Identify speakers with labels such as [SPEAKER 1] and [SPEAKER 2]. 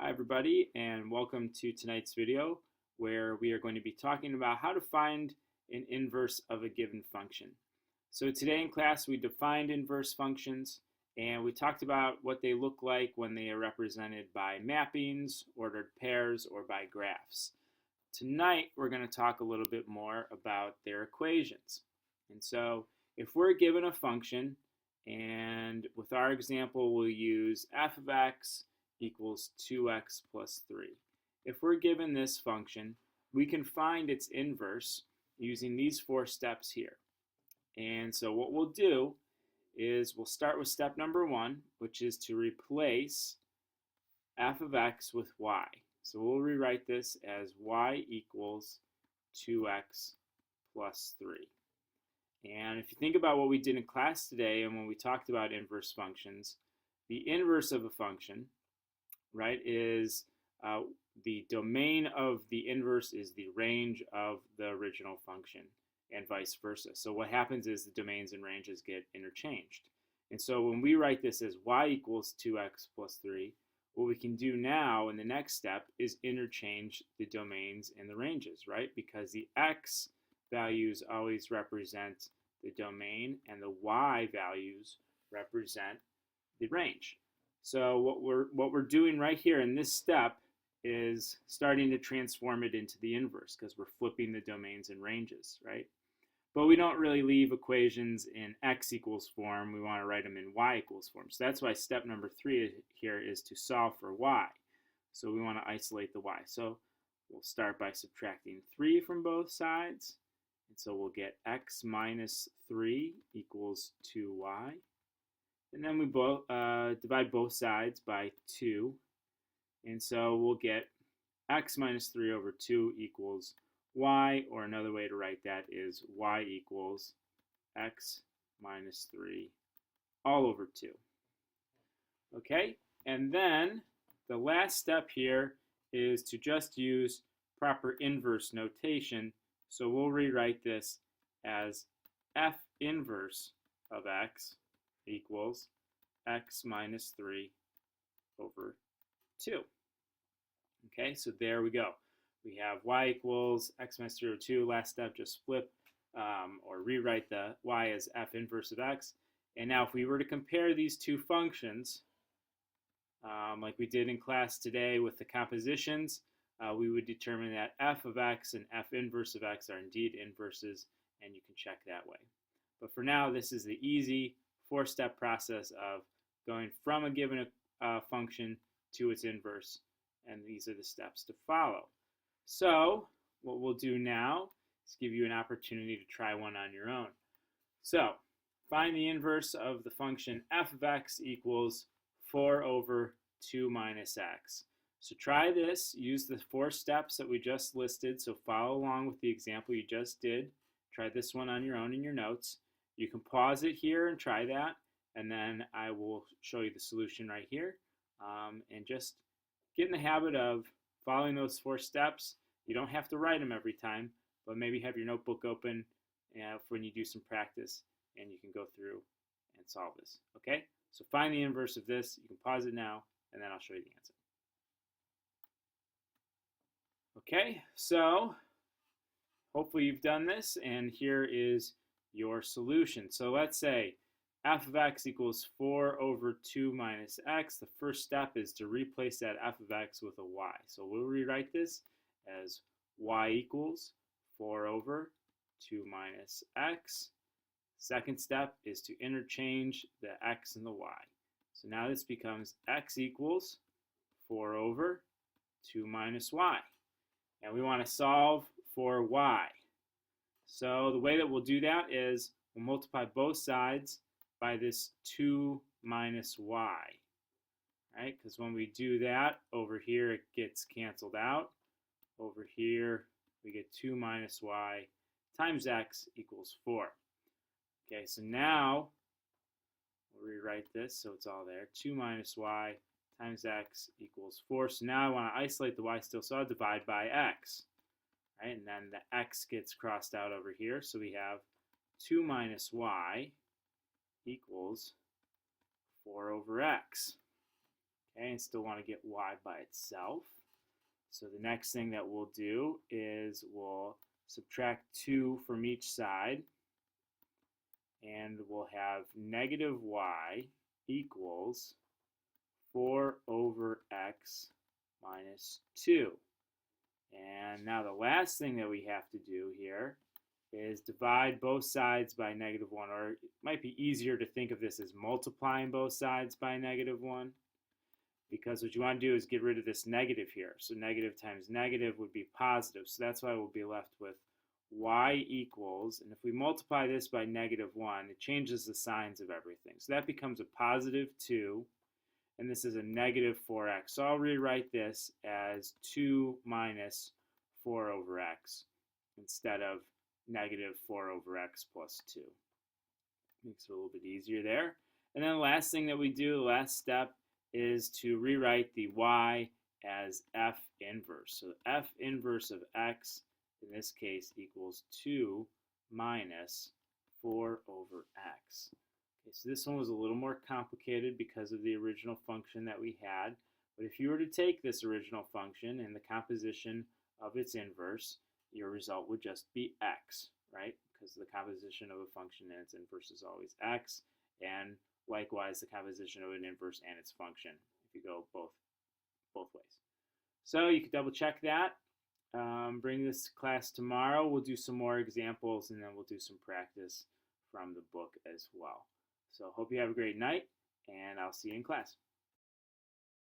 [SPEAKER 1] Hi everybody, and welcome to tonight's video where we are going to be talking about how to find an inverse of a given function. So today in class we defined inverse functions and we talked about what they look like when they are represented by mappings, ordered pairs, or by graphs. Tonight we're going to talk a little bit more about their equations. And so if we're given a function, and with our example we'll use f of x equals 2x plus 3. If we're given this function, we can find its inverse using these four steps here. And so what we'll do is we'll start with step number 1, which is to replace f of x with y. So we'll rewrite this as y equals 2x plus 3. And if you think about what we did in class today and when we talked about inverse functions, the inverse of a function, right, is the domain of the inverse is the range of the original function and vice versa. So what happens is the domains and ranges get interchanged. And so when we write this as y equals 2x plus 3, what we can do now in the next step is interchange the domains and the ranges, right? Because the x values always represent the domain and the y values represent the range. So what we're doing right here in this step is starting to transform it into the inverse because we're flipping the domains and ranges, right? But we don't really leave equations in x equals form. We want to write them in y equals form. So that's why step number 3 here is to solve for y. So we want to isolate the y. So we'll start by subtracting 3 from both sides. And so we'll get x minus 3 equals 2y. And then we divide both sides by 2. And so we'll get x minus 3 over 2 equals y, or another way to write that is y equals x minus 3 all over 2. Okay? And then the last step here is to just use proper inverse notation. So we'll rewrite this as f inverse of x equals x minus 3 over 2. Okay, so there we go. We have y equals x minus 3 over 2. Last step, just flip or rewrite the y as f inverse of x. And now if we were to compare these two functions, like we did in class today with the compositions, we would determine that f of x and f inverse of x are indeed inverses, and you can check that way. But for now, this is the easy 4-step process of going from a given function to its inverse, and these are the steps to follow. So what we'll do now is give you an opportunity to try one on your own. So find the inverse of the function f of x equals 4 over 2 minus x. So try this, use the 4 steps that we just listed, so follow along with the example you just did. Try this one on your own in your notes. You can pause it here and try that, and then I will show you the solution right here. And just get in the habit of following those 4 steps. You don't have to write them every time, but maybe have your notebook open when you do some practice, and you can go through and solve this. Okay? So find the inverse of this. You can pause it now, and then I'll show you the answer. Okay, so hopefully you've done this, and here is your solution. So let's say f of x equals 4 over 2 minus x. The first step is to replace that f of x with a y. So we'll rewrite this as y equals 4 over 2 minus x. Second step is to interchange the x and the y. So now this becomes x equals 4 over 2 minus y. And we want to solve for y. So the way that we'll do that is we'll multiply both sides by this 2 minus y, right? Because when we do that, over here it gets canceled out. Over here we get 2 minus y times x equals 4. Okay, so now we'll rewrite this so it's all there. 2 minus y times x equals 4. So now I want to isolate the y still, so I'll divide by x. Right? And then the x gets crossed out over here, so we have 2 minus y equals 4 over x. Okay, and still want to get y by itself. So the next thing that we'll do is we'll subtract 2 from each side, and we'll have negative y equals 4 over x minus 2. And now the last thing that we have to do here is divide both sides by negative 1, or it might be easier to think of this as multiplying both sides by negative 1, because what you want to do is get rid of this negative here. So negative times negative would be positive, so that's why we'll be left with y equals, and if we multiply this by negative 1, it changes the signs of everything. So that becomes a positive 2, and this is a negative 4x. So I'll rewrite this as 2 minus 4 over x instead of negative 4 over x plus 2. Makes it a little bit easier there. And then the last thing that we do, the last step, is to rewrite the y as f inverse. So f inverse of x, in this case, equals 2 minus 4 over x. Okay, so this one was a little more complicated because of the original function that we had. But if you were to take this original function and the composition of its inverse, your result would just be x, right? Because the composition of a function and its inverse is always x, and likewise the composition of an inverse and its function if you go both ways. So you can double check that. Bring this class tomorrow. We'll do some more examples, and then we'll do some practice from the book as well. So hope you have a great night, and I'll see you in class.